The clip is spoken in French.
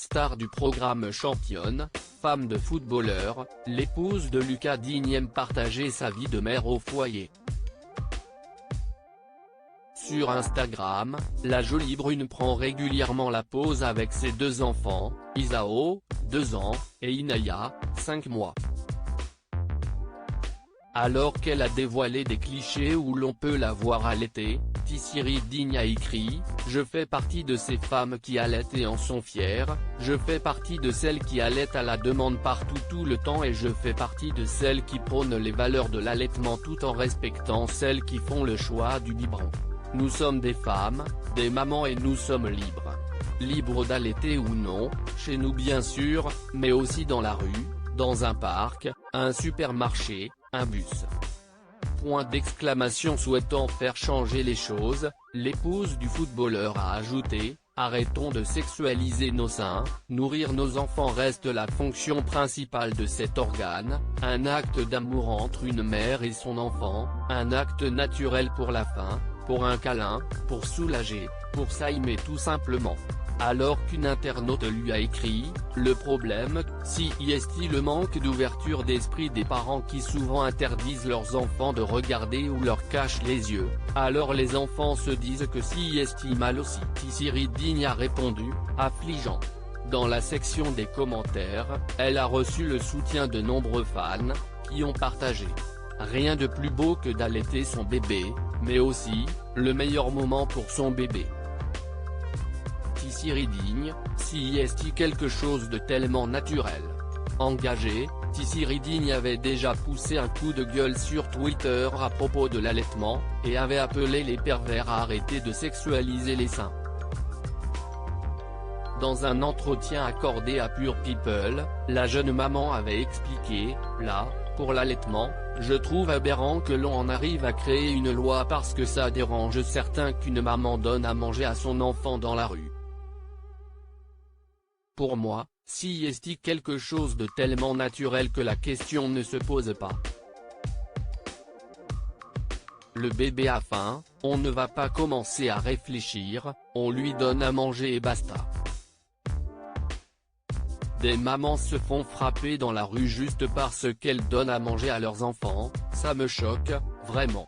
Star du programme Championne, femme de footballeur, l'épouse de Lucas Digne aime partager sa vie de mère au foyer. Sur Instagram, la jolie brune prend régulièrement la pose avec ses deux enfants, Isao, 2 ans, et Inaya, 5 mois. Alors qu'elle a dévoilé des clichés où l'on peut la voir allaiter, Tissiri Digne a écrit « Je fais partie de ces femmes qui allaitent et en sont fières, je fais partie de celles qui allaitent à la demande partout tout le temps et je fais partie de celles qui prônent les valeurs de l'allaitement tout en respectant celles qui font le choix du biberon. Nous sommes des femmes, des mamans et nous sommes libres. Libres d'allaiter ou non, chez nous bien sûr, mais aussi dans la rue, dans un parc, un supermarché, un bus. » Point d'exclamation. Souhaitant faire changer les choses, l'épouse du footballeur a ajouté « Arrêtons de sexualiser nos seins, nourrir nos enfants reste la fonction principale de cet organe, un acte d'amour entre une mère et son enfant, un acte naturel pour la faim, pour un câlin, pour soulager, pour s'aimer tout simplement. » Alors qu'une internaute lui a écrit « Le problème, si est le manque d'ouverture d'esprit des parents qui souvent interdisent leurs enfants de regarder ou leur cachent les yeux, alors les enfants se disent que si est mal aussi. » Tissiri Digne a répondu, affligeant. Dans la section des commentaires, elle a reçu le soutien de nombreux fans, qui ont partagé « Rien de plus beau que d'allaiter son bébé, mais aussi, le meilleur moment pour son bébé. » Tissiri Digne, si est quelque chose de tellement naturel. Engagé, Tissiri Digne avait déjà poussé un coup de gueule sur Twitter à propos de l'allaitement, et avait appelé les pervers à arrêter de sexualiser les seins. Dans un entretien accordé à Pure People, la jeune maman avait expliqué « Là, pour l'allaitement, je trouve aberrant que l'on en arrive à créer une loi parce que ça dérange certains qu'une maman donne à manger à son enfant dans la rue. Pour moi, si est quelque chose de tellement naturel que la question ne se pose pas. Le bébé a faim, on ne va pas commencer à réfléchir, on lui donne à manger et basta. Des mamans se font frapper dans la rue juste parce qu'elles donnent à manger à leurs enfants, ça me choque, vraiment.